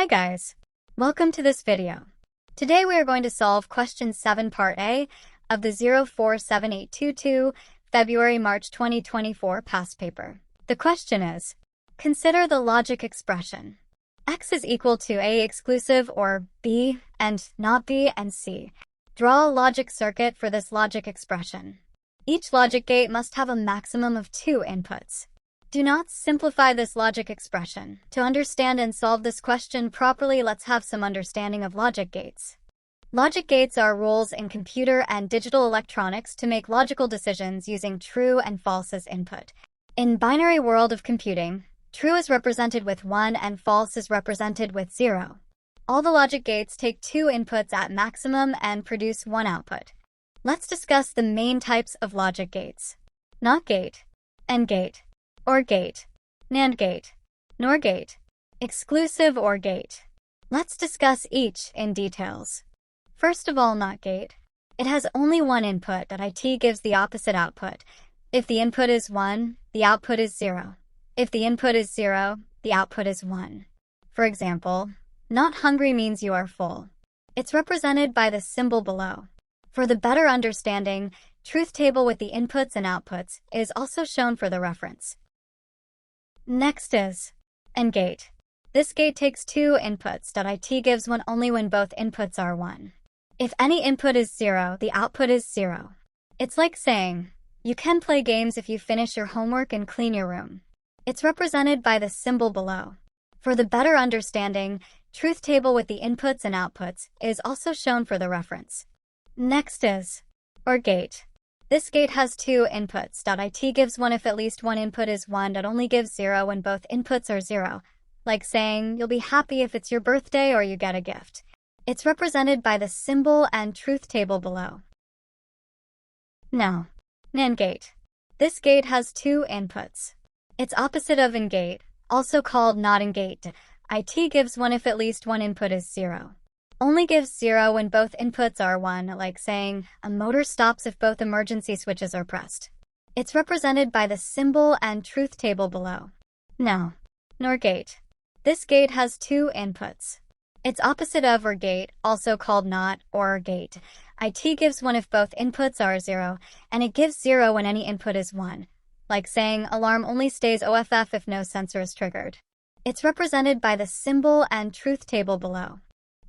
Hi guys, welcome to this video. Today we are going to solve question 7 part A of the 047822 February-March 2024 past paper. The question is, consider the logic expression x is equal to A exclusive or B and not B and C. Draw a logic circuit for this logic expression. Each logic gate must have a maximum of 2 inputs. Do not simplify this logic expression. To understand and solve this question properly, let's have some understanding of logic gates. Logic gates are rules in computer and digital electronics to make logical decisions using true and false as input. In binary world of computing, true is represented with 1 and false is represented with 0. All the logic gates take 2 inputs at maximum and produce 1 output. Let's discuss the main types of logic gates. NOT gate, AND gate, OR gate, NAND gate, NOR gate, exclusive OR gate. Let's discuss each in details. First of all, NOT gate. It has only one input, that it gives the opposite output. If the input is 1, the output is 0. If the input is 0, the output is 1. For example, not hungry means you are full. It's represented by the symbol below. For the better understanding, truth table with the inputs and outputs is also shown for the reference. Next is AND gate. This gate takes 2 inputs. It gives 1 only when both inputs are 1. If any input is 0, the output is 0. It's like saying, you can play games if you finish your homework and clean your room. It's represented by the symbol below. For the better understanding, truth table with the inputs and outputs is also shown for the reference. Next is OR gate. This gate has 2 inputs. It gives 1 if at least one input is 1. Only gives 0 when both inputs are 0. Like saying, you'll be happy if it's your birthday or you get a gift. It's represented by the symbol and truth table below. Now, NAND gate. This gate has 2 inputs. It's opposite of AND gate, also called not AND gate. It gives 1 if at least one input is 0. Only gives 0 when both inputs are 1, like saying, a motor stops if both emergency switches are pressed. It's represented by the symbol and truth table below. Now, NOR gate. This gate has 2 inputs. It's opposite of OR gate, also called not OR gate. It gives 1 if both inputs are 0, and it gives 0 when any input is 1, like saying alarm only stays OFF if no sensor is triggered. It's represented by the symbol and truth table below.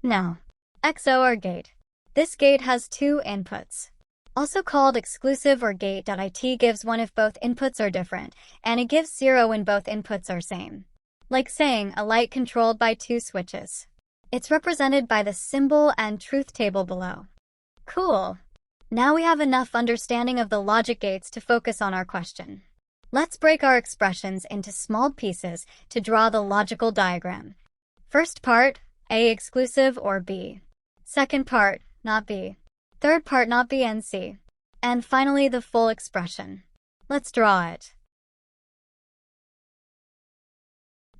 Now, XOR gate. This gate has 2 inputs. Also called exclusive OR gate. It gives 1 if both inputs are different, and it gives 0 when both inputs are same. Like saying a light controlled by 2 switches. It's represented by the symbol and truth table below. Cool. Now we have enough understanding of the logic gates to focus on our question. Let's break our expressions into small pieces to draw the logical diagram. First part, A exclusive or B. Second part, not B. Third part, not B and C. And finally, the full expression. Let's draw it.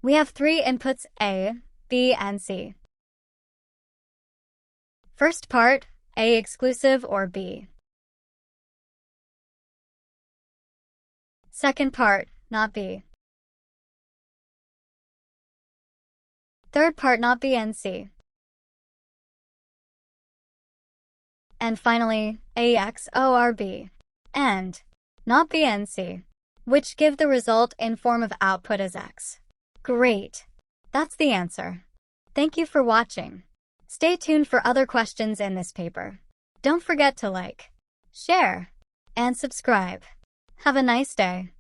We have 3 inputs A, B, and C. First part, A exclusive or B. Second part, not B. Third part, not B and C. And finally, A XOR B. And not B and C, which give the result in form of output as X. Great! That's the answer. Thank you for watching. Stay tuned for other questions in this paper. Don't forget to like, share, and subscribe. Have a nice day.